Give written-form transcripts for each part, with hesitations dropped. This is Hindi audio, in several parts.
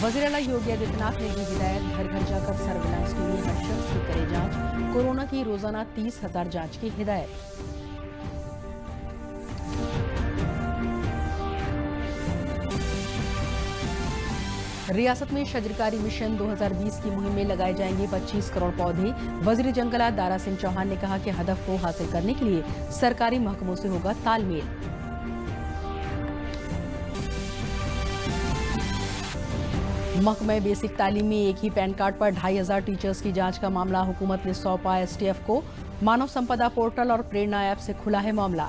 वज़ीर आला योगी आदित्यनाथ ने दी हिदायत, घर घर जाकर सर्विलांस के लिए हर शख्स की करे जांच। कोरोना की रोजाना 30,000 जांच की हिदायत। रियासत में शजरकारी मिशन 2020 की मुहिम में लगाए जाएंगे 25 करोड़ पौधे। वजीर जंगलात दारा सिंह चौहान ने कहा कि हदफ को हासिल करने के लिए सरकारी महकमों से होगा तालमेल। महकमे बेसिक तालीम में एक ही पैन कार्ड पर 2,500 टीचर्स की जांच का मामला हुकूमत ने सौंपा एसटीएफ को। मानव संपदा पोर्टल और प्रेरणा ऐप से खुला है मामला।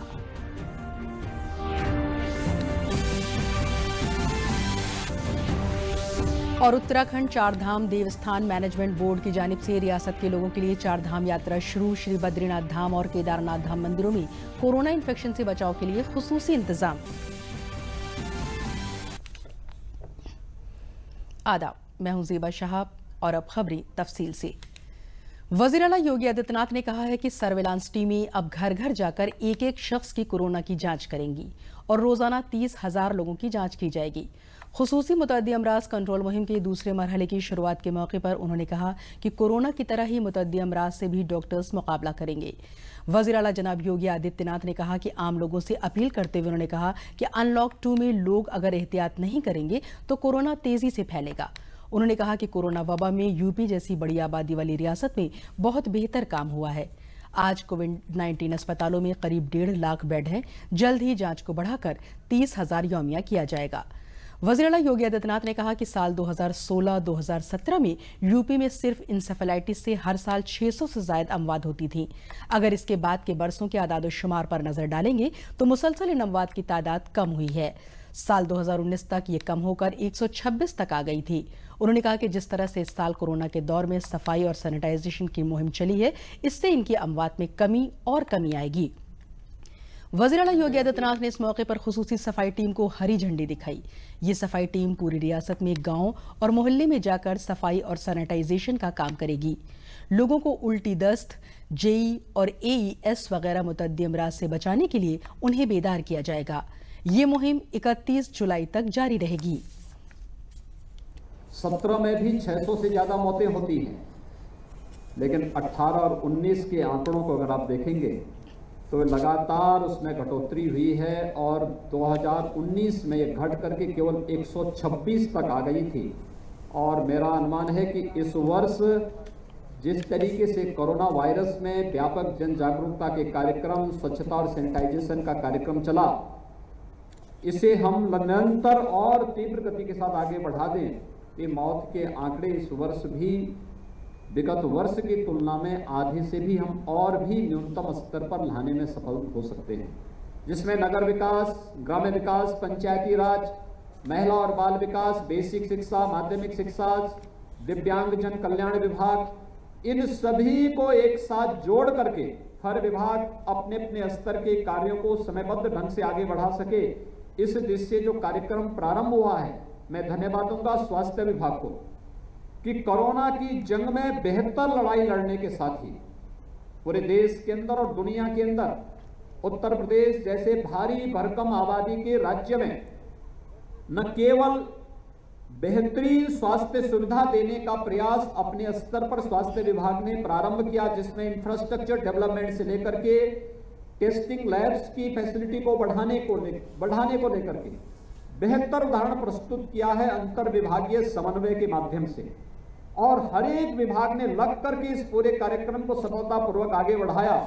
और उत्तराखंड चारधाम देवस्थान मैनेजमेंट बोर्ड की जानिब से रियासत के लोगों के लिए चारधाम यात्रा शुरू। श्री बद्रीनाथ धाम और केदारनाथ धाम मंदिरों में कोरोना इन्फेक्शन से बचाव के लिए खुसूसी इंतजाम। आदाब, मैं हूं ज़ेबा शहाब और अब खबरें तफसील से। वज़ीर आला योगी आदित्यनाथ ने कहा है कि सर्विलांस टीमें अब घर घर जाकर एक एक शख्स की कोरोना की जांच करेंगी और रोजाना 30,000 लोगों की जांच की जाएगी। खुसूसी मुतअद्दी अमराज कंट्रोल मुहिम के दूसरे मरहले की शुरुआत के मौके पर उन्होंने कहा कि कोरोना की तरह ही मुतअद्दी अमराज से भी डॉक्टर्स मुकाबला करेंगे। वज़ीर आला जनाब योगी आदित्यनाथ ने कहा कि आम लोगों से अपील करते हुए उन्होंने कहा कि अनलॉक 2 में लोग अगर एहतियात नहीं करेंगे तो कोरोना तेजी से फैलेगा। उन्होंने कहा कि कोरोना वबा में यूपी जैसी बड़ी आबादी वाली रियासत में बहुत बेहतर काम हुआ है। आज कोविड-19 अस्पतालों में करीब 1.5 लाख बेड हैं। जल्द ही जांच को बढ़ाकर 30,000 यौमिया किया जाएगा। वज़ीर आला योगी आदित्यनाथ ने कहा कि साल 2016-2017 में यूपी में सिर्फ इंसेफेलाइटिस से हर साल 600 से ज्यादा अमवात होती थी। अगर इसके बाद के बरसों के आदाद-ओ-शुमार पर नजर डालेंगे तो मुसलसल इन अमवात की तादाद कम हुई है। साल 2019 तक ये कम होकर 126 तक आ गई थी। उन्होंने कहा कि जिस तरह से इस साल कोरोना के दौर में सफाई और सैनिटाइजेशन की मुहिम चली है, इससे इनकी अमवात में कमी आएगी। वज़ीर आला योगी आदित्यनाथ ने इस मौके पर खुसूसी सफाई टीम को हरी झंडी दिखाई। ये सफाई टीम पूरी रियासत में गांव और मोहल्ले में जाकर सफाई और सैनिटाइजेशन का काम करेगी। लोगों को उल्टी दस्त, जेई और एईएस वगैरह मुतअद्दी अमराज से बचाने के लिए उन्हें बेदार किया जाएगा। ये मुहिम 31 जुलाई तक जारी रहेगी। 17 में भी 600 से ज्यादा मौतें होती हैं, लेकिन 18 और 19 के आंकड़ों को अगर आप देखेंगे तो लगातार उसमें घटोतरी हुई है और 2019 में ये घट करके केवल 126 तक आ गई थी। और मेरा अनुमान है कि इस वर्ष जिस तरीके से कोरोना वायरस में व्यापक जन जागरूकता के कार्यक्रम, स्वच्छता और सैनिटाइजेशन का कार्यक्रम चला, इसे हम निरंतर और तीव्र गति के साथ आगे बढ़ा दें कि मौत के आंकड़े इस वर्ष भी विगत वर्ष की तुलना में आधे से भी हम और भी न्यूनतम स्तर पर लाने में सफल हो सकते हैं, जिसमें नगर विकास, ग्राम्य विकास, पंचायती राज, महिला और बाल विकास, बेसिक शिक्षा, माध्यमिक शिक्षा, दिव्यांगजन कल्याण विभाग, इन सभी को एक साथ जोड़ करके हर विभाग अपने अपने स्तर के कार्यों को समयबद्ध ढंग से आगे बढ़ा सके। इस दृष्टि से जो कार्यक्रम प्रारंभ हुआ है, मैं धन्यवाद दूंगा स्वास्थ्य विभाग को कि कोरोना की जंग में बेहतर लड़ाई लड़ने के साथ ही पूरे देश के अंदर और दुनिया के अंदर उत्तर प्रदेश जैसे भारी भरकम आबादी के राज्य में न केवल बेहतरीन स्वास्थ्य सुविधा देने का प्रयास अपने स्तर पर स्वास्थ्य विभाग ने प्रारंभ किया, जिसमें इंफ्रास्ट्रक्चर डेवलपमेंट से लेकर के टेस्टिंग लैब्स की फैसिलिटी को बढ़ाने को लेकर के बेहतर उदाहरण प्रस्तुत किया है अंतर विभागीय समन्वय के माध्यम से। और हर एक विभाग ने लग करके इस पूरे कार्यक्रम को सफलतापूर्वक आगे बढ़ाया।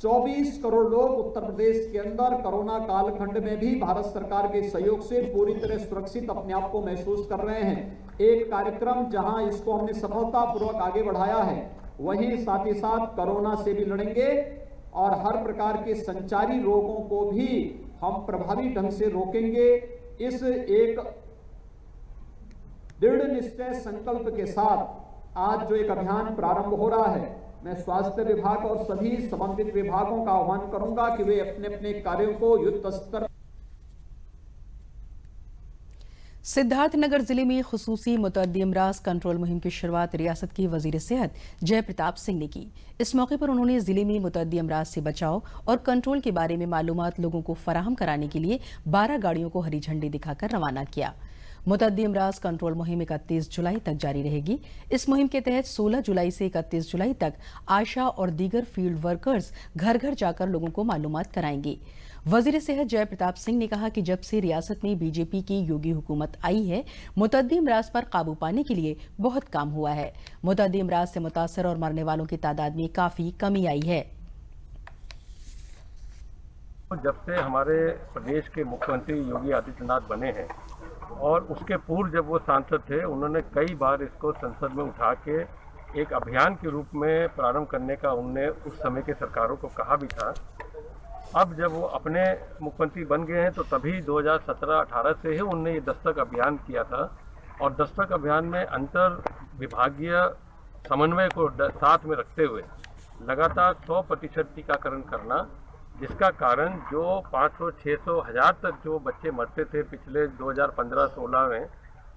24 करोड़ लोग उत्तर प्रदेश के अंदर कोरोना कालखंड में भी भारत सरकार के सहयोग से पूरी तरह सुरक्षित अपने आप को महसूस कर रहे हैं। एक कार्यक्रम जहां इसको हमने सफलतापूर्वक आगे बढ़ाया है, वहीं साथ ही साथ कोरोना से भी लड़ेंगे और हर प्रकार के संचारी रोगों को भी हम प्रभावी ढंग से रोकेंगे। इस एक दृढ़ निश्चय संकल्प के साथ आज जो एक अभियान प्रारंभ हो रहा है, मैं स्वास्थ्य विभाग और सभी संबंधित विभागों का आह्वान करूंगा कि वे अपने अपने कार्यों को युद्ध स्तर। सिद्धार्थनगर जिले में खुसूसी मुतअद्दी अमराज कंट्रोल मुहिम की शुरुआत रियासत के वजीर सेहत जय प्रताप सिंह ने की। इस मौके पर उन्होंने जिले में मुतअद्दी अमराज से बचाव और कंट्रोल के बारे में मालूमात लोगों को फराहम कराने के लिए 12 गाड़ियों को हरी झंडी दिखाकर रवाना किया। मुतअद्दी अमराज कंट्रोल मुहिम 31 जुलाई तक जारी रहेगी। इस मुहिम के तहत 16 जुलाई से 31 जुलाई तक आशा और दीगर फील्ड वर्कर्स घर घर जाकर लोगों को मालूमात कराएंगे। वजीर सेहत जय प्रताप सिंह ने कहा कि जब से रियासत में बीजेपी की योगी हुकूमत आई है, मुतअद्दी अमराज पर काबू पाने के लिए बहुत काम हुआ है। मुतअद्दी अमराज से मुतासर और मरने वालों की तादाद में काफी कमी आई है। जब से हमारे प्रदेश के मुख्यमंत्री योगी आदित्यनाथ बने हैं और उसके पूर्व जब वो सांसद थे, उन्होंने कई बार इसको संसद में उठा के एक अभियान के रूप में प्रारंभ करने का उनने उस समय के सरकारों को कहा भी था। अब जब वो अपने मुख्यमंत्री बन गए हैं तो तभी 2017-18 से ही उनने ये दस्तक अभियान किया था और दस्तक अभियान में अंतर विभागीय समन्वय को साथ में रखते हुए लगातार 100% टीकाकरण करना, जिसका कारण जो 500, 600, 1000 तक जो बच्चे मरते थे पिछले 2015-16 में,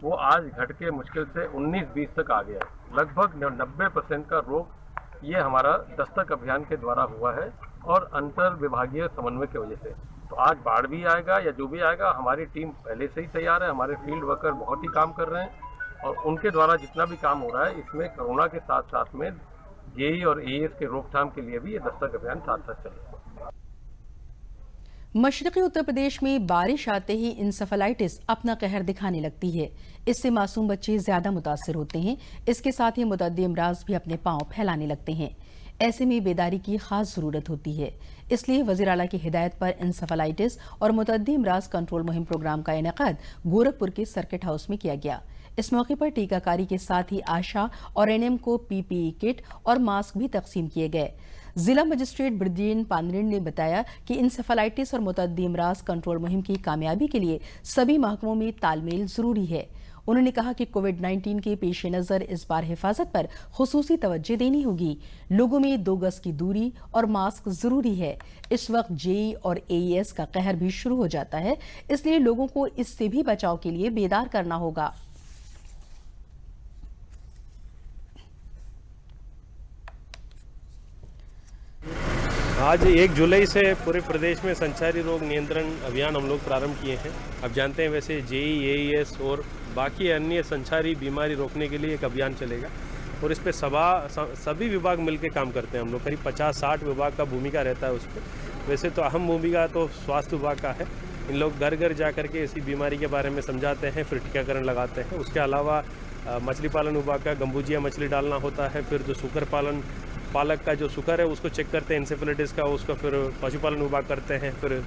वो आज घट के मुश्किल से 19-20 तक आ गया। लगभग 90% का रोग ये हमारा दस्तक अभियान के द्वारा हुआ है और अंतर विभागीय समन्वय की वजह से। तो आज बाढ़ भी आएगा या जो भी आएगा, हमारी टीम पहले से ही तैयार है। हमारे फील्ड वर्कर बहुत ही काम कर रहे हैं और उनके द्वारा जितना भी काम हो रहा है, इसमें कोरोना के साथ साथ में जेई और एईएस के रोकथाम के लिए भी ये दस्तक अभियान साथ साथ चलेगा। मशरक़ी उत्तर प्रदेश में बारिश आते ही इंसेफेलाइटिस अपना कहर दिखाने लगती है। इससे मासूम बच्चे ज्यादा मुतासिर होते हैं। इसके साथ ही मुतअद्दी अमराज भी अपने पांव फैलाने लगते हैं। ऐसे में बेदारी की खास जरूरत होती है। इसलिए वज़ीर आला की हिदायत पर इंसेफेलाइटिस और मुतअद्दी अमराज कंट्रोल मुहिम प्रोग्राम का इनेकाद गोरखपुर के सर्किट हाउस में किया गया। इस मौके पर टीकाकारी के साथ ही आशा और एनएम को पीपीई किट और मास्क भी तकसीम किए गए। जिला मजिस्ट्रेट ब्रजेन पानरेन ने बताया कि इंसेफेलाइटिस और मुतअद्दी अमराज कंट्रोल मुहिम की कामयाबी के लिए सभी महकमों में तालमेल जरूरी है। उन्होंने कहा कि कोविड-19 के पेश नज़र इस बार हिफाजत पर खुसूसी तवज्जो देनी होगी। लोगों में 2 गज की दूरी और मास्क जरूरी है। इस वक्त जेई और एईएस का कहर भी शुरू हो जाता है, इसलिए लोगों को इससे भी बचाव के लिए बेदार करना होगा। आज 1 जुलाई से पूरे प्रदेश में संचारी रोग नियंत्रण अभियान हम लोग प्रारंभ किए हैं। अब जानते हैं वैसे जेई, एईएस और बाकी अन्य संचारी बीमारी रोकने के लिए एक अभियान चलेगा और इस पे सभी विभाग मिलकर काम करते हैं। हम लोग करीब 50-60 विभाग का भूमिका रहता है उस पर। वैसे तो अहम भूमिका तो स्वास्थ्य विभाग का है। इन लोग घर घर जा कर के इसी बीमारी के बारे में समझाते हैं, फिर टीकाकरण लगाते हैं। उसके अलावा मछली पालन विभाग का गंबूजिया मछली डालना होता है। फिर जो सुकर पालक का जो सुकर है उसको चेक करते हैं इंसेफेलाइटिस का, उसका फिर पशुपालन विभाग करते हैं। फिर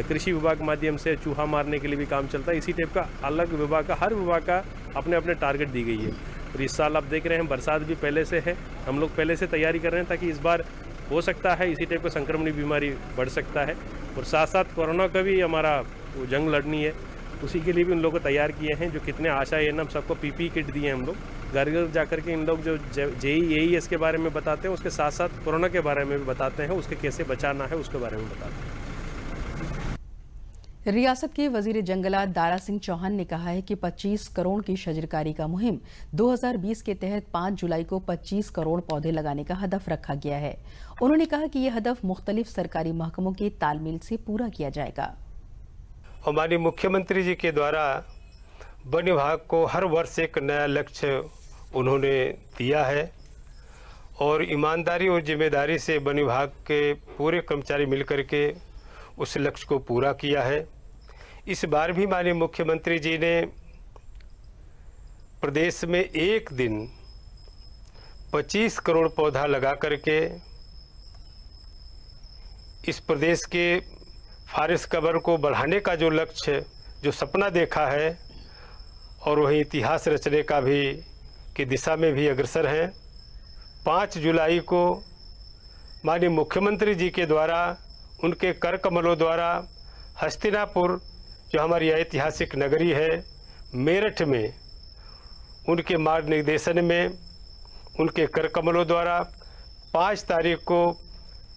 कृषि विभाग के माध्यम से चूहा मारने के लिए भी काम चलता है। इसी टाइप का अलग विभाग का, हर विभाग का अपने अपने टारगेट दी गई है। और इस साल आप देख रहे हैं बरसात भी पहले से है। हम लोग पहले से तैयारी कर रहे हैं ताकि इस बार हो सकता है इसी टाइप का संक्रमणी बीमारी बढ़ सकता है। और साथ साथ कोरोना का भी हमारा जंग लड़नी है, उसी के लिए भी उन लोगों को तैयार किए हैं। जो कितने आशा है ना, सबको पीपीई किट दिए हैं हम लोग। घर घर जाकर के इन लोग जो जेई एईएस के बारे में बताते हैं, उसके साथ साथ कोरोना के बारे में भी बताते हैं, उसके कैसे बचाना है उसके बारे में बताते हैं। रियासत के वजीर जंगलात दारा सिंह चौहान ने कहा है कि 25 करोड़ की शजरकारी का मुहिम 2020 के तहत 5 जुलाई को 25 करोड़ पौधे लगाने का हदफ रखा गया है। उन्होंने कहा कि यह हदफ मुख्तलिफ सरकारी महकमों के तालमेल से पूरा किया जाएगा। हमारे मुख्यमंत्री जी के द्वारा वन विभाग को हर वर्ष एक नया लक्ष्य उन्होंने दिया है और ईमानदारी और जिम्मेदारी से वन विभाग के पूरे कर्मचारी मिलकर के उस लक्ष्य को पूरा किया है। इस बार भी माननीय मुख्यमंत्री जी ने प्रदेश में एक दिन 25 करोड़ पौधा लगा करके इस प्रदेश के फॉरेस्ट कवर को बढ़ाने का जो लक्ष्य, जो सपना देखा है और वही इतिहास रचने का भी की दिशा में भी अग्रसर हैं। 5 जुलाई को माननीय मुख्यमंत्री जी के द्वारा, उनके कर कमलों द्वारा हस्तिनापुर जो हमारी ऐतिहासिक नगरी है मेरठ में, उनके मार्ग निर्देशन में, उनके कर कमलों द्वारा 5 तारीख को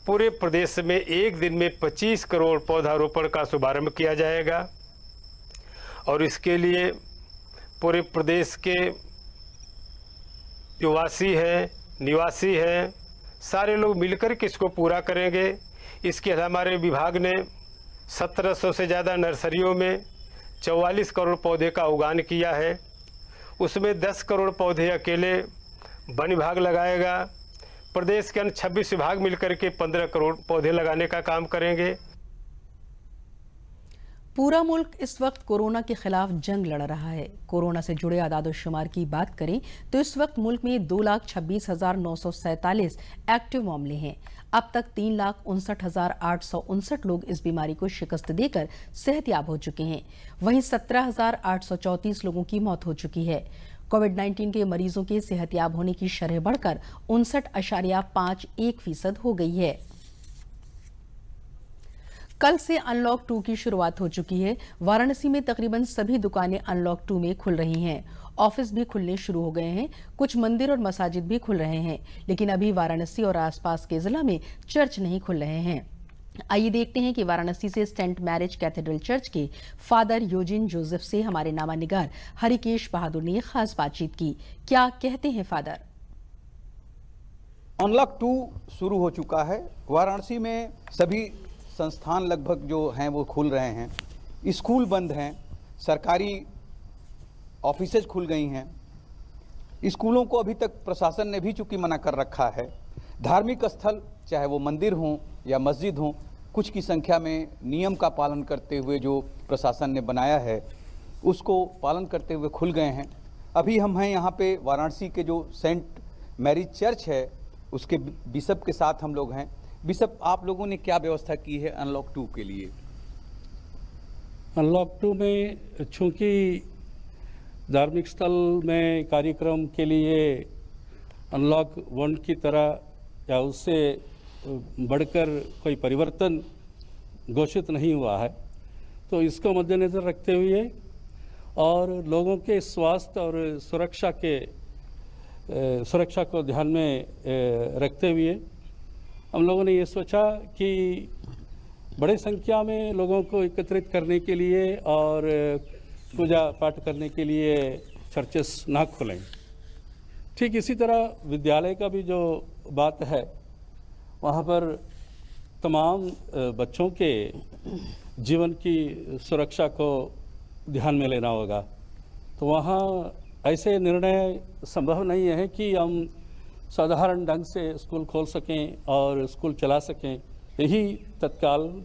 पूरे प्रदेश में एक दिन में 25 करोड़ पौधारोपण का शुभारंभ किया जाएगा। और इसके लिए पूरे प्रदेश के जो वासी हैं, निवासी हैं, सारे लोग मिलकर के इसको पूरा करेंगे। इसके हमारे विभाग ने 1700 से ज़्यादा नर्सरियों में 44 करोड़ पौधे का उगान किया है। उसमें 10 करोड़ पौधे अकेले वन विभाग लगाएगा। प्रदेश के अन्य 26 विभाग मिलकर के 15 करोड़ पौधे लगाने का काम करेंगे। पूरा मुल्क इस वक्त कोरोना के खिलाफ जंग लड़ रहा है। कोरोना से जुड़े आदाद-ओ-शुमार की बात करें तो इस वक्त मुल्क में 2,26,947 एक्टिव मामले हैं। अब तक 3,59,859 लोग इस बीमारी को शिकस्त देकर सेहतयाब हो चुके हैं। वहीं 17,834 लोगों की मौत हो चुकी है। कोविड-19 के मरीजों के सेहतयाब होने की शरह बढ़कर 59.51% हो गई है। कल से अनलॉक 2 की शुरुआत हो चुकी है। वाराणसी में तकरीबन सभी दुकानें अनलॉक 2 में खुल रही हैं। ऑफिस भी खुलने शुरू हो गए हैं। कुछ मंदिर और मसाजिद भी खुल रहे हैं, लेकिन अभी वाराणसी और आसपास के जिला में चर्च नहीं खुल रहे हैं। आइए देखते हैं कि वाराणसी से सेंट मैरिज कैथेड्रल चर्च के फादर योजिन जोसेफ से हमारे नामानिगार हरिकेश बहादुर ने खास बातचीत की। क्या कहते हैं फादर? अनलॉक 2 शुरू हो चुका है। वाराणसी में सभी संस्थान लगभग जो हैं वो खुल रहे हैं। स्कूल बंद हैं, सरकारी ऑफिसेज खुल गई हैं। स्कूलों को अभी तक प्रशासन ने भी चूंकि मना कर रखा है। धार्मिक स्थल चाहे वो मंदिर हों या मस्जिद हों, कुछ की संख्या में नियम का पालन करते हुए जो प्रशासन ने बनाया है उसको पालन करते हुए खुल गए हैं। अभी हम हैं यहाँ पे वाराणसी के जो सेंट मैरिज चर्च है उसके बिशप के साथ हम लोग हैं। बिशप, आप लोगों ने क्या व्यवस्था की है अनलॉक 2 के लिए? अनलॉक 2 में चूँकि धार्मिक स्थल में कार्यक्रम के लिए अनलॉक 1 की तरह या उससे बढ़कर कोई परिवर्तन घोषित नहीं हुआ है, तो इसको मद्देनज़र रखते हुए और लोगों के स्वास्थ्य और सुरक्षा को ध्यान में रखते हुए हम लोगों ने ये सोचा कि बड़ी संख्या में लोगों को एकत्रित करने के लिए और पूजा पाठ करने के लिए चर्चेस ना खुलें। ठीक इसी तरह विद्यालय का भी जो बात है, वहाँ पर तमाम बच्चों के जीवन की सुरक्षा को ध्यान में लेना होगा। तो वहाँ ऐसे निर्णय संभव नहीं है कि हम साधारण ढंग से स्कूल खोल सकें और स्कूल चला सकें। यही तत्काल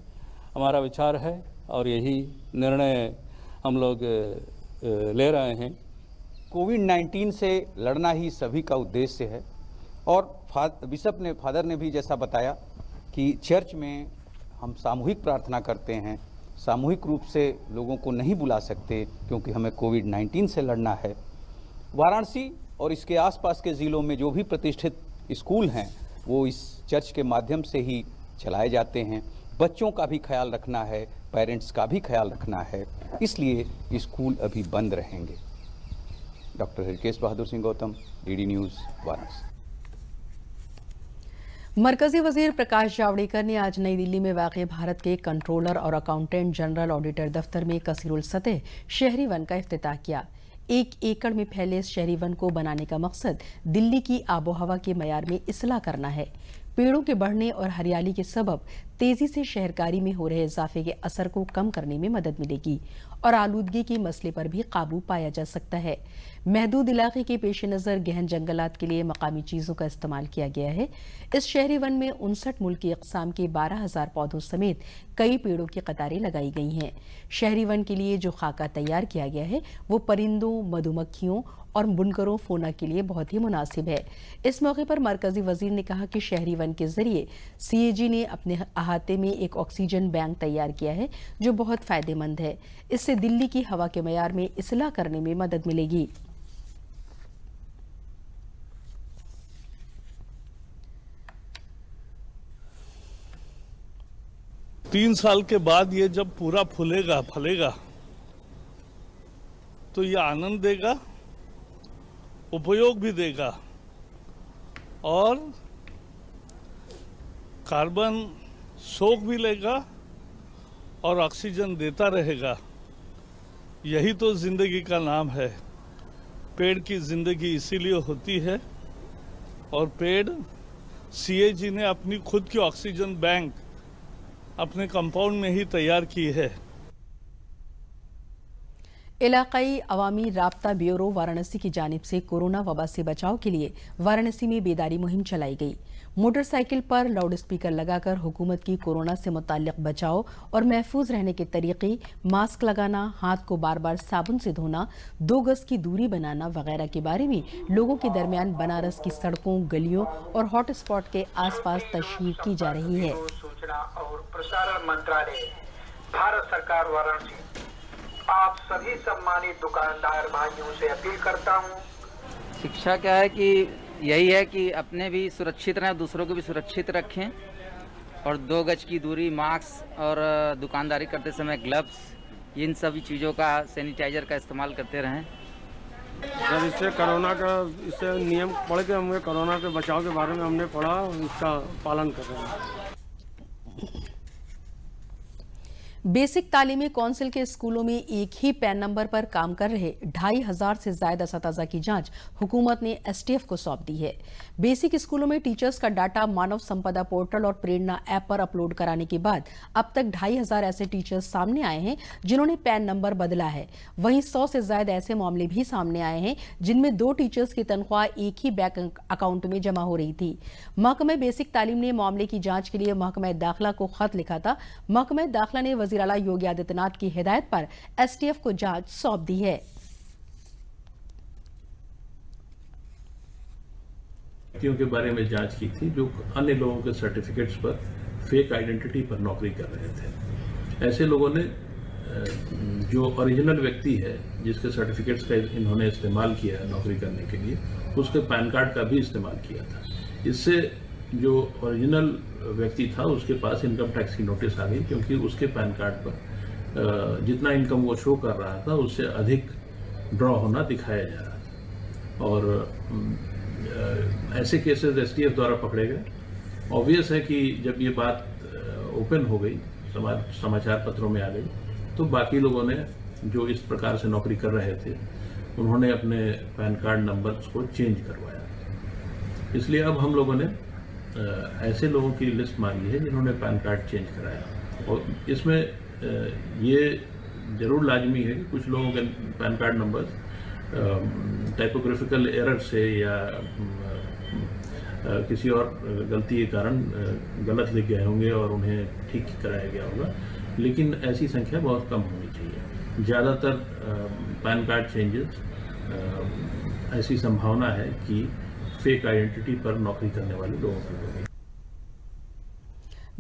हमारा विचार है और यही निर्णय हम लोग ले रहे हैं। कोविड-19 से लड़ना ही सभी का उद्देश्य है और फादर ने भी जैसा बताया कि चर्च में हम सामूहिक प्रार्थना करते हैं, सामूहिक रूप से लोगों को नहीं बुला सकते क्योंकि हमें कोविड-19 से लड़ना है। वाराणसी और इसके आसपास के ज़िलों में जो भी प्रतिष्ठित स्कूल हैं वो इस चर्च के माध्यम से ही चलाए जाते हैं। बच्चों का भी ख्याल रखना है, पेरेंट्स का भी ख्याल रखना है, इसलिए स्कूल अभी बंद रहेंगे। Doctor Harikesh Bahadur Singh Gautam, DD news, Varanasi. मरकजी वजीर प्रकाश जावड़ेकर ने आज नई दिल्ली में वाक़ भारत के कंट्रोलर और अकाउंटेंट जनरल ऑडिटर दफ्तर में कसीरुल सतह शहरी वन का इफ्तिताह किया। 1 एकड़ में फैले इस शहरी वन को बनाने का मकसद दिल्ली की आबोहवा के मयार में इस्लाह करना है। पेड़ों के बढ़ने और हरियाली के सबब तेजी से शहरकारी में हो रहे इजाफे के असर को कम करने में मदद मिलेगी और आलूदगी के मसले पर भी काबू पाया जा सकता है। महदूद इलाके के पेश नज़र गहन जंगलात के लिए मकामी चीज़ों का इस्तेमाल किया गया है। इस शहरी वन में 59 मुल्की अक़साम के 12,000 पौधों समेत कई पेड़ों की कतारें लगाई गई हैं। शहरी वन के लिए जो खाका तैयार किया गया है वो परिंदों, मधुमक्खियों और बुनकरों फोना के लिए बहुत ही मुनासिब है। इस मौके पर मरकजी वजीर ने कहा कि शहरी वन के जरिए CAG ने अपने अहाते में एक ऑक्सीजन बैंक तैयार किया है जो बहुत फायदेमंद है। इससे दिल्ली की हवा के मयार में इस्लाह करने में मदद मिलेगी। तीन साल के बाद ये जब पूरा फलेगा तो ये आनंद देगा, उपयोग भी देगा और कार्बन सोख भी लेगा और ऑक्सीजन देता रहेगा। यही तो जिंदगी का नाम है। पेड़ की जिंदगी इसीलिए होती है और पेड़ सीएजी ने अपनी खुद की ऑक्सीजन बैंक अपने कंपाउंड में ही तैयार की है। इलाकाई अवामी राब्ता ब्यूरो वाराणसी की जानिब से कोरोना वबा से बचाव के लिए वाराणसी में बेदारी मुहिम चलाई गई। मोटरसाइकिल पर लाउड स्पीकर लगाकर हुकूमत की कोरोना से मुताल्लिक बचाव और महफूज रहने के तरीके, मास्क लगाना, हाथ को बार बार साबुन से धोना, 2 गज की दूरी बनाना वगैरह के बारे में लोगों के दरमियान बनारस की सड़कों, गलियों और हॉट स्पॉट के आसपास तशहीर की जा रही है। सूचना और प्रसारण मंत्रालय, भारत सरकार, वाराणसी आप सभी सम्मानित दुकानदार भाइयों से अपील करता हूँ। शिक्षा क्या है कि यही है कि अपने भी सुरक्षित रहें, दूसरों को भी सुरक्षित रखें और 2 गज की दूरी, मास्क और दुकानदारी करते समय ग्लव्स, इन सभी चीज़ों का, सैनिटाइजर का इस्तेमाल करते रहें। जब इससे कोरोना का नियम पढ़ के हमें कोरोना के बचाव के बारे में हमने पढ़ा, इसका पालन कर रहे हैं। बेसिक तालीमी कौंसिल के स्कूलों में एक ही पैन नंबर पर काम कर रहे 2500 से ज्यादा असतज़ा की जांच हुकूमत ने एसटीएफ को सौंप दी है। बेसिक स्कूलों में टीचर्स का डाटा मानव संपदा पोर्टल और प्रेरणा ऐप पर अपलोड कराने के बाद अब तक 2500 ऐसे टीचर्स सामने आए हैं जिन्होंने पैन नंबर बदला है। वहीं 100 से ज्यादा ऐसे मामले भी सामने आए हैं जिनमें 2 टीचर्स की तनख्वाह एक ही बैंक अकाउंट में जमा हो रही थी। महकमा बेसिक तालीम ने मामले की जांच के लिए महकमा दाखिला को खत लिखा था। महकमा दाखिला ने वज़ीर आला योगी आदित्यनाथ की हिदायत पर एसटीएफ को जांच सौंप दी है। व्यक्तियों के बारे में जांच की थी जो अन्य लोगों के सर्टिफिकेट्स पर फेक आइडेंटिटी पर नौकरी कर रहे थे। ऐसे लोगों ने जो ओरिजिनल व्यक्ति है जिसके सर्टिफिकेट्स का इन्होंने इस्तेमाल किया है नौकरी करने के लिए, उसके पैन कार्ड का भी इस्तेमाल किया था। इससे जो ओरिजिनल व्यक्ति था उसके पास इनकम टैक्स की नोटिस आ गई, क्योंकि उसके पैन कार्ड पर जितना इनकम वो शो कर रहा था उससे अधिक ड्रॉ होना दिखाया जा रहा था। और ऐसे केसेस एसटीएफ द्वारा पकड़े गए। ऑब्वियस है कि जब ये बात ओपन हो गई, समाचार पत्रों में आ गई, तो बाकी लोगों ने जो इस प्रकार से नौकरी कर रहे थे उन्होंने अपने पैन कार्ड नंबर्स को चेंज करवाया। इसलिए अब हम लोगों ने ऐसे लोगों की लिस्ट मांगी है जिन्होंने पैन कार्ड चेंज कराया। और इसमें ये जरूर लाजमी है कि कुछ लोगों के pan card number typographical error से या किसी और गलती के कारण गलत लिख गए होंगे और उन्हें ठीक कराया गया होगा, लेकिन ऐसी संख्या बहुत कम होनी चाहिए। ज़्यादातर पैन कार्ड चेंजेस ऐसी संभावना है कि फेक आइडेंटिटी पर नौकरी करने वाले लोगों की होगी।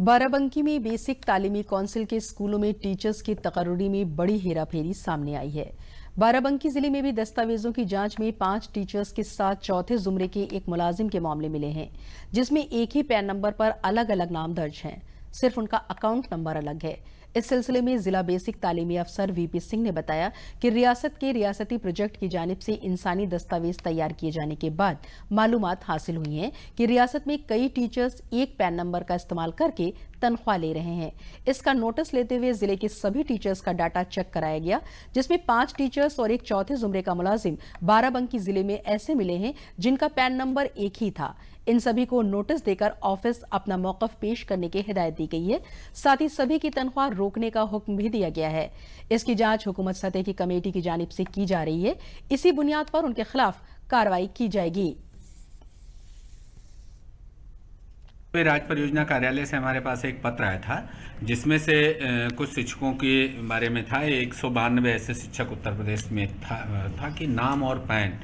बाराबंकी में बेसिक तालीमी कौंसिल के स्कूलों में टीचर्स की तकर्रुरी में बड़ी हेराफेरी सामने आई है। बाराबंकी जिले में भी दस्तावेजों की जांच में 5 टीचर्स के साथ चौथे जुमरे के एक मुलाजिम के मामले मिले हैं, जिसमें एक ही पैन नंबर पर अलग अलग नाम दर्ज हैं, सिर्फ उनका अकाउंट नंबर अलग है। इस सिलसिले में जिला बेसिक तालीमी अफसर वीपी सिंह ने बताया कि रियासत के रियासती प्रोजेक्ट की जानिब से इंसानी दस्तावेज तैयार किए जाने के बाद मालूमात हासिल हुई हैं कि रियासत में कई टीचर्स एक पैन नंबर का इस्तेमाल करके तनख्वाह ले रहे हैं। इसका नोटिस लेते हुए जिले के सभी टीचर्स का डाटा चेक कराया गया, जिसमें 5 टीचर्स और एक चौथे जुमरे का मुलाजिम बाराबंकी जिले में ऐसे मिले हैं जिनका पैन नंबर एक ही था। इन सभी को नोटिस देकर ऑफिस अपना मौकफ पेश करने की हिदायत दी गई है। साथ ही सभी की तनख्वाह रोकने का हुक्म भी दिया गया है। इसकी जांच हुकूमत सतह की कमेटी की जानिब से की जा रही है। इसी बुनियाद पर उनके खिलाफ कार्रवाई की जाएगी। राज्य परियोजना कार्यालय से हमारे पास एक पत्र आया था जिसमें से कुछ शिक्षकों के बारे में था। 192 ऐसे शिक्षक उत्तर प्रदेश में था कि नाम और पैन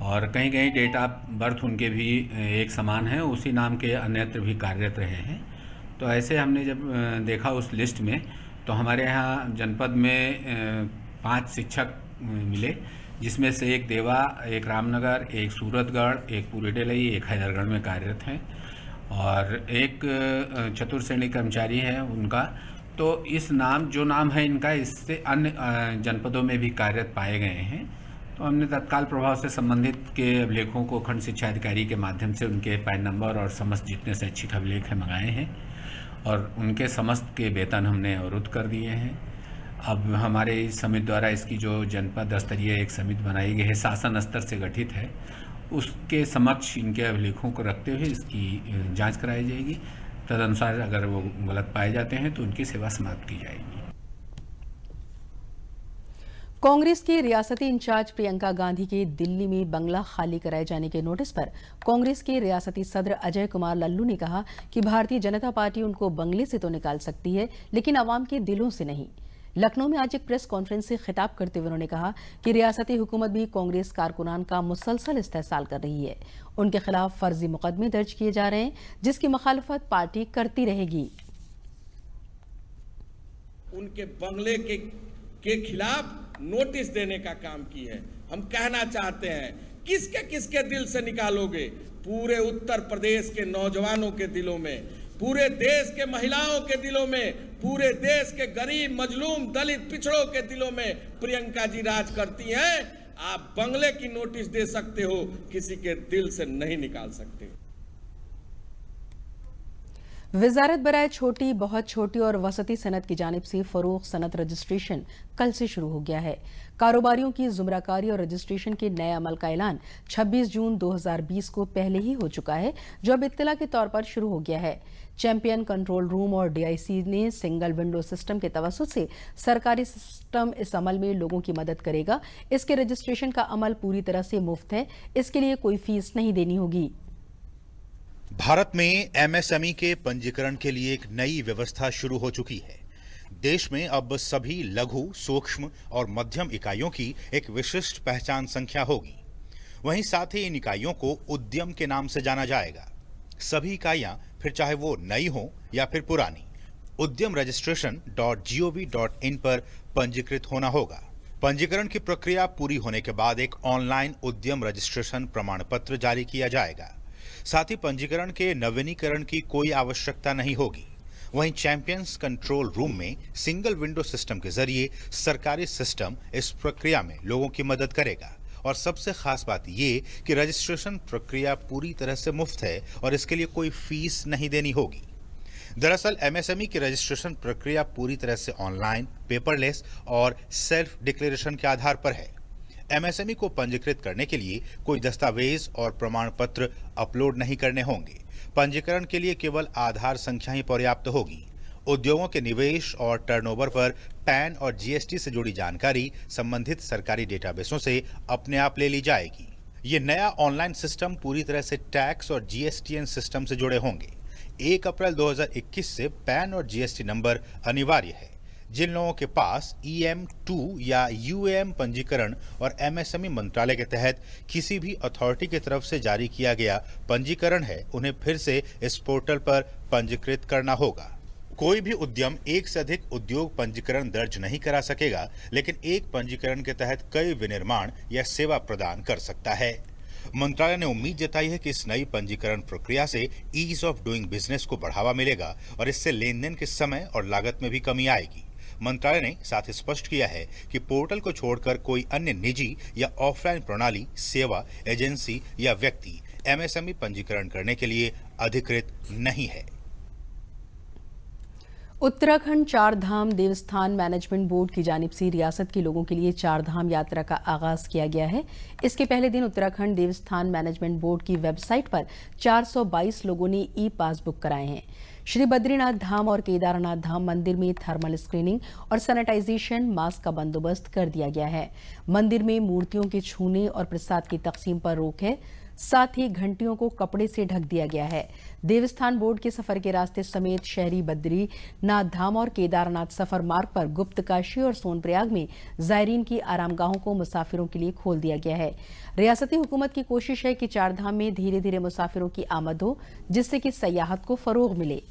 और कहीं कहीं डेट ऑफ बर्थ उनके भी एक समान है, उसी नाम के अन्यत्र भी कार्यरत रहे हैं। तो ऐसे हमने जब देखा उस लिस्ट में, तो हमारे यहाँ जनपद में 5 शिक्षक मिले, जिसमें से एक देवा, एक रामनगर, एक सूरतगढ़, एक पूरी एक हैदरगढ़ में कार्यरत हैं और एक चतुर्श्रेणी कर्मचारी है उनका। तो इस नाम जो नाम है इनका, इससे अन्य जनपदों में भी कार्यरत पाए गए हैं। तो हमने तत्काल प्रभाव से संबंधित के अभिलेखों को खंड शिक्षा अधिकारी के माध्यम से उनके पैन नंबर और समस्त जितने शैक्षिक अभिलेख हैं मंगाए हैं और उनके समस्त के वेतन हमने अवरुद्ध कर दिए हैं। अब हमारे इस समिति द्वारा इसकी जो जनपद स्तरीय एक समिति बनाई गई है, शासन स्तर से गठित है, उसके समक्ष इनके अभिलेखों को रखते हुए इसकी जांच कराई जाएगी। तदनुसार अगर वो गलत पाए जाते हैं तो उनकी सेवा समाप्त की जाएगी। कांग्रेस की रियासती इंचार्ज प्रियंका गांधी के दिल्ली में बंगला खाली कराए जाने के नोटिस पर कांग्रेस के रियासती सदर अजय कुमार लल्लू ने कहा कि भारतीय जनता पार्टी उनको बंगले से तो निकाल सकती है, लेकिन आवाम के दिलों से नहीं। लखनऊ में आज एक प्रेस कॉन्फ्रेंस से खिताब करते हुए उन्होंने कहा कि रियासती हुकूमत भी कांग्रेस कारकुनान का मुसलसल इस्तेहसाल कर रही है। उनके खिलाफ फर्जी मुकदमे दर्ज किए जा रहे हैं, जिसकी मुखालफत पार्टी करती रहेगी। उनके बंगले के खिलाफ नोटिस देने का काम की है। हम कहना चाहते हैं, किसके किसके दिल से निकालोगे? पूरे उत्तर प्रदेश के नौजवानों के दिलों में, पूरे देश के महिलाओं के दिलों में, पूरे देश के गरीब मजलूम दलित पिछड़ों के दिलों में प्रियंका जी राज करती हैं। आप बंगले की नोटिस दे सकते हो, किसी के दिल से नहीं निकाल सकते। वजारत बराए छोटी, बहुत छोटी और वसती सनत की जानिब से फरोख सनत रजिस्ट्रेशन कल से शुरू हो गया है। कारोबारियों की जुमराकारी और रजिस्ट्रेशन के नए अमल का ऐलान 26 जून 2020 को पहले ही हो चुका है, जो अब इत्तला के तौर पर शुरू हो गया है। चैंपियन कंट्रोल रूम और डीआईसी ने सिंगल विंडो सिस्टम के तवस्सुत से सरकारी सिस्टम इस अमल में लोगों की मदद करेगा। इसके रजिस्ट्रेशन का अमल पूरी तरह से मुफ्त है, इसके लिए कोई फीस नहीं देनी होगी। भारत में एमएसएमई के पंजीकरण के लिए एक नई व्यवस्था शुरू हो चुकी है। देश में अब सभी लघु, सूक्ष्म और मध्यम इकाइयों की एक विशिष्ट पहचान संख्या होगी। वहीं साथ ही इन इकाइयों को उद्यम के नाम से जाना जाएगा। सभी इकाइयां, फिर चाहे वो नई हो या फिर पुरानी, उद्यम registration.gov.in पर पंजीकृत होना होगा। पंजीकरण की प्रक्रिया पूरी होने के बाद एक ऑनलाइन उद्यम रजिस्ट्रेशन प्रमाण पत्र जारी किया जाएगा। साथ ही पंजीकरण के नवीनीकरण की कोई आवश्यकता नहीं होगी। वहीं चैंपियंस कंट्रोल रूम में सिंगल विंडो सिस्टम के जरिए सरकारी सिस्टम इस प्रक्रिया में लोगों की मदद करेगा। और सबसे खास बात ये कि रजिस्ट्रेशन प्रक्रिया पूरी तरह से मुफ्त है और इसके लिए कोई फीस नहीं देनी होगी। दरअसल एमएसएमई की रजिस्ट्रेशन प्रक्रिया पूरी तरह से ऑनलाइन, पेपरलेस और सेल्फ डिक्लेरेशन के आधार पर है। एमएसएमई को पंजीकृत करने के लिए कोई दस्तावेज और प्रमाण पत्र अपलोड नहीं करने होंगे। पंजीकरण के लिए केवल आधार संख्या ही पर्याप्त होगी। उद्योगों के निवेश और टर्नओवर पर पैन और जीएसटी से जुड़ी जानकारी संबंधित सरकारी डेटाबेसों से अपने आप ले ली जाएगी। ये नया ऑनलाइन सिस्टम पूरी तरह से टैक्स और जीएसटीएन सिस्टम से जुड़े होंगे। 1 अप्रैल 2021 से पैन और जीएसटी नंबर अनिवार्य है। जिन लोगों के पास EM2 या UAM पंजीकरण और एमएसएमई मंत्रालय के तहत किसी भी अथॉरिटी की तरफ से जारी किया गया पंजीकरण है, उन्हें फिर से इस पोर्टल पर पंजीकृत करना होगा। कोई भी उद्यम एक से अधिक उद्योग पंजीकरण दर्ज नहीं करा सकेगा, लेकिन एक पंजीकरण के तहत कई विनिर्माण या सेवा प्रदान कर सकता है। मंत्रालय ने उम्मीद जताई है कि इस नई पंजीकरण प्रक्रिया से ईज ऑफ डूइंग बिजनेस को बढ़ावा मिलेगा और इससे लेन देन के समय और लागत में भी कमी आएगी। मंत्रालय ने साथ ही स्पष्ट किया है कि पोर्टल को छोड़कर कोई अन्य निजी या ऑफलाइन प्रणाली, सेवा, एजेंसी या व्यक्ति एमएसएमई पंजीकरण करने के लिए अधिकृत नहीं है। उत्तराखंड चार धाम देवस्थान मैनेजमेंट बोर्ड की जानिब से रियासत के लोगों के लिए चार धाम यात्रा का आगाज किया गया है। इसके पहले दिन उत्तराखंड देवस्थान मैनेजमेंट बोर्ड की वेबसाइट पर 422 लोगों ने ई पास बुक कराए हैं। श्री बद्रीनाथ धाम और केदारनाथ धाम मंदिर में थर्मल स्क्रीनिंग और सैनिटाइजेशन मास्क का बंदोबस्त कर दिया गया है। मंदिर में मूर्तियों के छूने और प्रसाद की तकसीम पर रोक है। साथ ही घंटियों को कपड़े से ढक दिया गया है। देवस्थान बोर्ड के सफर के रास्ते समेत शहरी बद्रीनाथ धाम और केदारनाथ सफर मार्ग पर गुप्तकाशी और सोनप्रयाग में जायरीन की आरामगाहों को मुसाफिरों के लिए खोल दिया गया है। रियासती हुकूमत की कोशिश है कि चार धाम में धीरे धीरे मुसाफिरों की आमद हो, जिससे कि सयाहत को फरोग मिले।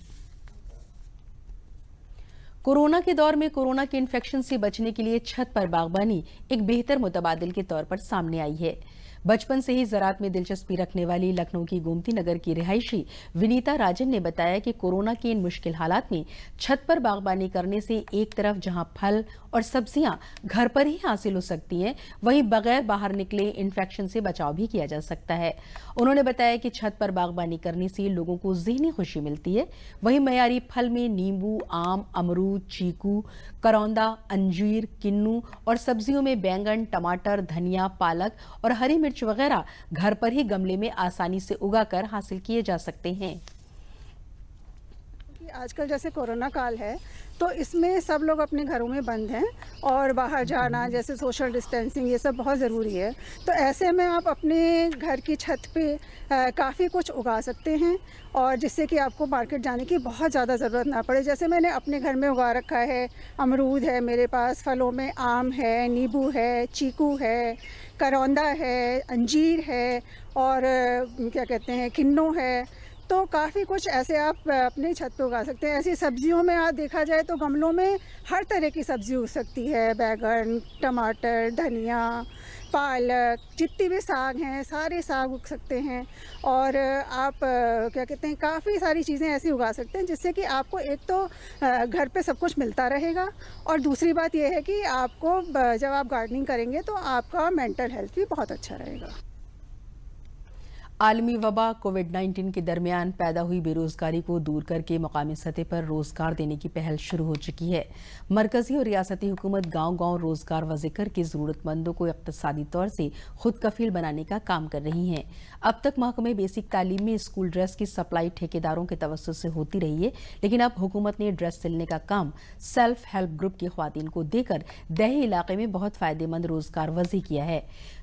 कोरोना के दौर में कोरोना के इन्फेक्शन से बचने के लिए छत पर बागबानी एक बेहतर मुतबादिल के तौर पर सामने आई है। बचपन से ही ज़राअत में दिलचस्पी रखने वाली लखनऊ की गोमती नगर की रिहायशी विनीता राजन ने बताया कि कोरोना के इन मुश्किल हालात में छत पर बागबानी करने से एक तरफ जहां फल और सब्जियां घर पर ही हासिल हो सकती हैं, वहीं बगैर बाहर निकले इन्फेक्शन से बचाव भी किया जा सकता है। उन्होंने बताया कि छत पर बागबानी करने से लोगों को ज़हनी खुशी मिलती है। वहीं मयारी फल में नींबू, आम, अमरूद, चीकू, करौंदा, अंजीर, किन्नू और सब्जियों में बैंगन, टमाटर, धनिया, पालक और हरी मिर्च वगैरह घर पर ही गमले में आसानी से उगाकर हासिल किए जा सकते हैं। आजकल जैसे कोरोना काल है तो इसमें सब लोग अपने घरों में बंद हैं और बाहर जाना जैसे सोशल डिस्टेंसिंग ये सब बहुत ज़रूरी है। तो ऐसे में आप अपने घर की छत पे काफ़ी कुछ उगा सकते हैं और जिससे कि आपको मार्केट जाने की बहुत ज़्यादा ज़रूरत ना पड़े। जैसे मैंने अपने घर में उगा रखा है, अमरूद है मेरे पास, फलों में आम है, नींबू है, चीकू है, करौंदा है, अंजीर है और क्या कहते हैं किन्नू है। तो काफ़ी कुछ ऐसे आप अपने छत पे उगा सकते हैं। ऐसी सब्जियों में आप देखा जाए तो गमलों में हर तरह की सब्ज़ी उग सकती है, बैगन, टमाटर, धनिया, पालक, जितनी भी साग हैं सारे साग उग सकते हैं और आप क्या कहते हैं काफ़ी सारी चीज़ें ऐसी उगा सकते हैं जिससे कि आपको एक तो घर पे सब कुछ मिलता रहेगा और दूसरी बात यह है कि आपको जब आप गार्डनिंग करेंगे तो आपका मेंटल हेल्थ भी बहुत अच्छा रहेगा। आलमी वबा कोविड-19 के दरमियान पैदा हुई बेरोजगारी को दूर करके मकामी सतह पर रोजगार देने की पहल शुरू हो चुकी है। मरकजी और रियासती हुकूमत गांव-गांव रोजगार वज़े करके ज़रूरतमंदों को इक़्तिसादी तौर से खुद कफील बनाने का काम कर रही हैं। अब तक महकमे बेसिक तालीम में स्कूल ड्रेस की सप्लाई ठेकेदारों के तवस्सुत से होती रही है, लेकिन अब हुकूमत ने ड्रेस सिलने का काम सेल्फ हेल्प ग्रुप की ख्वातीन को देकर दही इलाके में बहुत फायदेमंद रोजगार वज़ी किया है।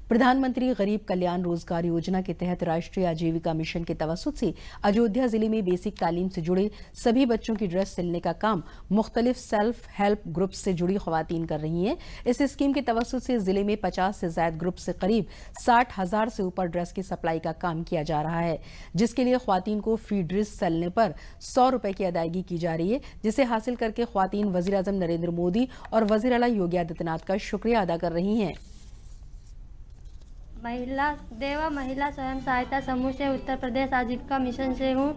प्रधानमंत्री गरीब कल्याण रोजगार योजना के तहत राष्ट्रीय आजीविका मिशन के तवस्सुत से अयोध्या जिले में बेसिक तालीम से जुड़े सभी बच्चों की ड्रेस सिलने का काम मुख्तलिफ सेल्फ हेल्प ग्रुप से जुड़ी ख्वातीन कर रही हैं। इस स्कीम के तवस्सुत से जिले में 50 से ज्यादा ग्रुप से करीब 60,000 से ऊपर ड्रेस की सप्लाई का काम किया जा रहा है, जिसके लिए ख्वातीन को फी ड्रेस सिलने पर 100 रुपए की अदायगी की जा रही है, जिसे हासिल करके ख्वातीन वज़ीर आज़म नरेंद्र मोदी और वज़ीर आला योगी आदित्यनाथ का शुक्रिया अदा कर रही हैं। महिला स्वयं सहायता समूह से उत्तर प्रदेश आजीविका मिशन से हूँ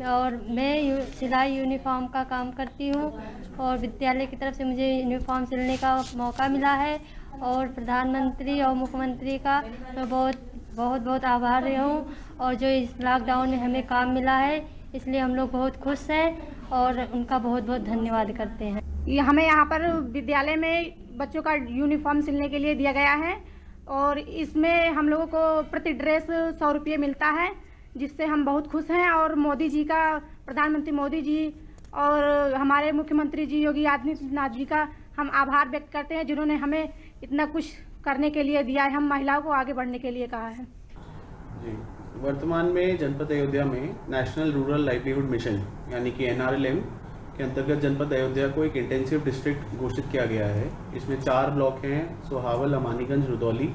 और मैं सिलाई यूनिफॉर्म का काम करती हूँ और विद्यालय की तरफ से मुझे यूनिफॉर्म सिलने का मौका मिला है और प्रधानमंत्री और मुख्यमंत्री का मैं बहुत आभार हूँ और जो इस लॉकडाउन में हमें काम मिला है इसलिए हम लोग बहुत खुश हैं और उनका बहुत धन्यवाद करते हैं। हमें यहाँ पर विद्यालय में बच्चों का यूनिफॉर्म सिलने के लिए दिया गया है और इसमें हम लोगों को प्रति ड्रेस 100 रुपये मिलता है, जिससे हम बहुत खुश हैं और मोदी जी का, प्रधानमंत्री मोदी जी और हमारे मुख्यमंत्री जी योगी आदित्यनाथ जी का हम आभार व्यक्त करते हैं, जिन्होंने हमें इतना कुछ करने के लिए दिया है, हम महिलाओं को आगे बढ़ने के लिए कहा है। जी, वर्तमान में जनपद अयोध्या में नेशनल रूरल लाइवलीहुड मिशन यानी कि NRLM के अंतर्गत जनपद अयोध्या को एक इंटेंसिव डिस्ट्रिक्ट घोषित किया गया है। इसमें 4 ब्लॉक हैं, सोहावल, अमानीगंज, रुदौली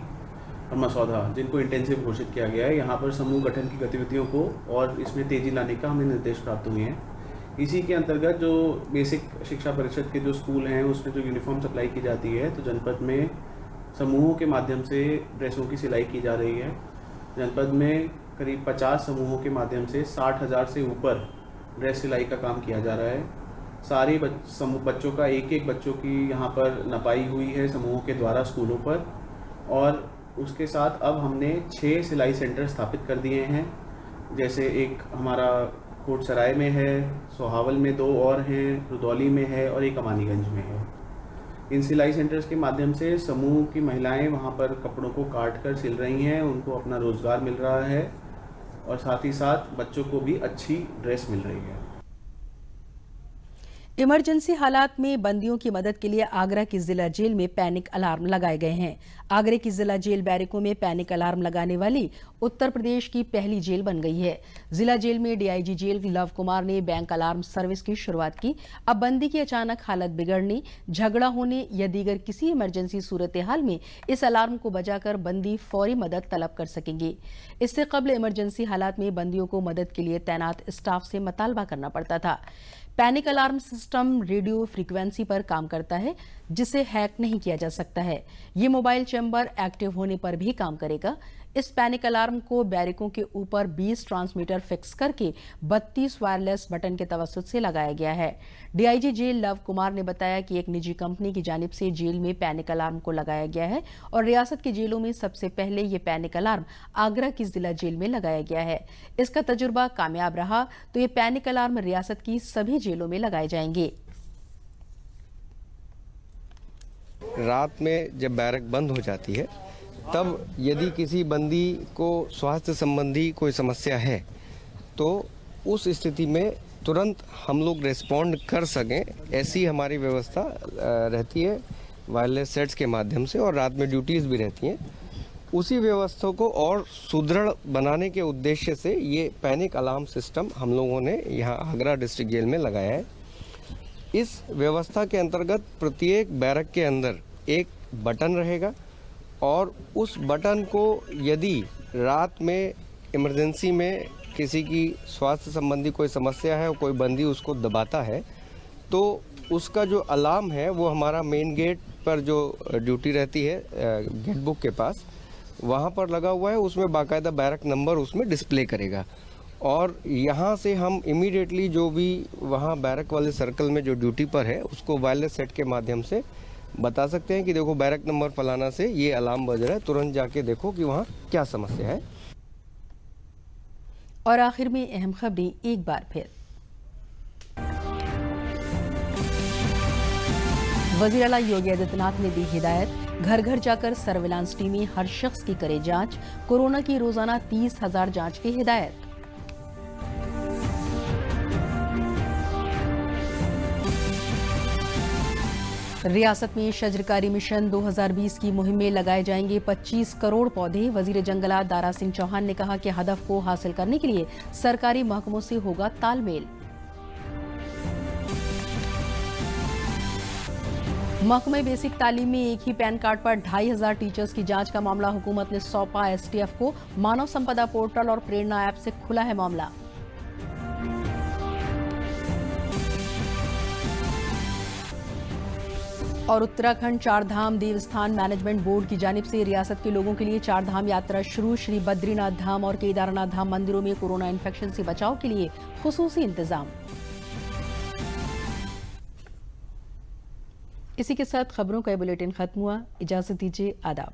और मसौदा, जिनको इंटेंसिव घोषित किया गया है। यहाँ पर समूह गठन की गतिविधियों को और इसमें तेज़ी लाने का हमें निर्देश प्राप्त हुए हैं। इसी के अंतर्गत जो बेसिक शिक्षा परिषद के जो स्कूल हैं उसमें जो यूनिफॉर्म सप्लाई की जाती है, तो जनपद में समूहों के माध्यम से ड्रेसों की सिलाई की जा रही है। जनपद में करीब 50 समूहों के माध्यम से 60,000 से ऊपर ड्रेस सिलाई का काम किया जा रहा है। सारे बच्चों का एक बच्चों की यहाँ पर नपाई हुई है समूहों के द्वारा स्कूलों पर और उसके साथ अब हमने 6 सिलाई सेंटर स्थापित कर दिए हैं। जैसे एक हमारा कोटसराय में है, सोहावल में 2 और हैं, रुदौली में है और एक अमानीगंज में है। इन सिलाई सेंटर्स के माध्यम से समूह की महिलाएं वहाँ पर कपड़ों को काट कर सिल रही हैं, उनको अपना रोज़गार मिल रहा है और साथ ही साथ बच्चों को भी अच्छी ड्रेस मिल रही है। इमरजेंसी हालात में बंदियों की मदद के लिए आगरा की जिला जेल में पैनिक अलार्म लगाए गए हैं। आगरा की जिला जेल बैरकों में पैनिक अलार्म लगाने वाली उत्तर प्रदेश की पहली जेल बन गई है। जिला जेल में डीआईजी जेल लव कुमार ने बैंक अलार्म सर्विस की शुरुआत की। अब बंदी की अचानक हालत बिगड़ने, झगड़ा होने या दीगर किसी इमरजेंसी सूरत हाल में इस अलार्म को बजाकर बंदी फौरी मदद तलब कर सकेंगे। इससे कबल इमरजेंसी हालात में बंदियों को मदद के लिए तैनात स्टाफ से मुतालबा करना पड़ता था। Panic alarm system radio frequency पर काम करता है, जिसे हैक नहीं किया जा सकता है। ये मोबाइल चैम्बर एक्टिव होने पर भी काम करेगा। इस पैनिक अलार्म को बैरिकों के ऊपर 20 ट्रांसमीटर फिक्स करके 32 वायरलेस बटन के तवस्सुत से लगाया गया है। डीआईजी जेल लव कुमार ने बताया कि एक निजी कंपनी की जानिब से जेल में पैनिक अलार्म को लगाया गया है और रियासत की जेलों में सबसे पहले ये पैनिक अलार्म आगरा की जिला जेल में लगाया गया है। इसका तजुर्बा कामयाब रहा तो ये पैनिक अलार्म रियासत की सभी जेलों में लगाए जाएंगे। रात में जब बैरक बंद हो जाती है तब यदि किसी बंदी को स्वास्थ्य संबंधी कोई समस्या है तो उस स्थिति में तुरंत हम लोग रिस्पॉन्ड कर सकें, ऐसी हमारी व्यवस्था रहती है वायरलेस सेट्स के माध्यम से, और रात में ड्यूटीज़ भी रहती हैं। उसी व्यवस्था को और सुदृढ़ बनाने के उद्देश्य से ये पैनिक अलार्म सिस्टम हम लोगों ने यहाँ आगरा डिस्ट्रिक्ट जेल में लगाया है। इस व्यवस्था के अंतर्गत प्रत्येक बैरक के अंदर एक बटन रहेगा और उस बटन को यदि रात में इमरजेंसी में किसी की स्वास्थ्य संबंधी कोई समस्या है और कोई बंदी उसको दबाता है तो उसका जो अलार्म है वो हमारा मेन गेट पर जो ड्यूटी रहती है गेट बुक के पास वहाँ पर लगा हुआ है, उसमें बाकायदा बैरक नंबर उसमें डिस्प्ले करेगा और यहाँ से हम इमीडिएटली जो भी वहाँ बैरक वाले सर्कल में जो ड्यूटी पर है उसको वायरलेस सेट के माध्यम से बता सकते हैं कि देखो बैरक नंबर फलाना से ये अलार्म बज रहा है, तुरंत जाके देखो कि वहाँ क्या समस्या है। और आखिर में अहम खबरें एक बार फिर। वज़ीर आला योगी आदित्यनाथ ने दी हिदायत, घर घर जाकर सर्विलांस टीमें हर शख्स की करे जांच, कोरोना की रोजाना 30,000 जांच की हिदायत। रियासत में शजरकारी मिशन 2020 की मुहिम में लगाए जाएंगे 25 करोड़ पौधे। वजीर जंगलात दारा सिंह चौहान ने कहा कि हदफ को हासिल करने के लिए सरकारी महकमों से होगा तालमेल। महकमे बेसिक तालीम में एक ही पैन कार्ड पर 2,500 टीचर्स की जांच का मामला हुकूमत ने सौंपा एसटीएफ को। मानव संपदा पोर्टल और प्रेरणा ऐप से खुला है मामला। और उत्तराखंड चारधाम देवस्थान मैनेजमेंट बोर्ड की जानिब से रियासत के लोगों के लिए चारधाम यात्रा शुरू। श्री बद्रीनाथ धाम और केदारनाथ धाम मंदिरों में कोरोना इन्फेक्शन से बचाव के लिए खुसूसी इंतजाम। इसी के साथ खबरों का बुलेटिन खत्म हुआ। इजाजत दीजिए, आदाब।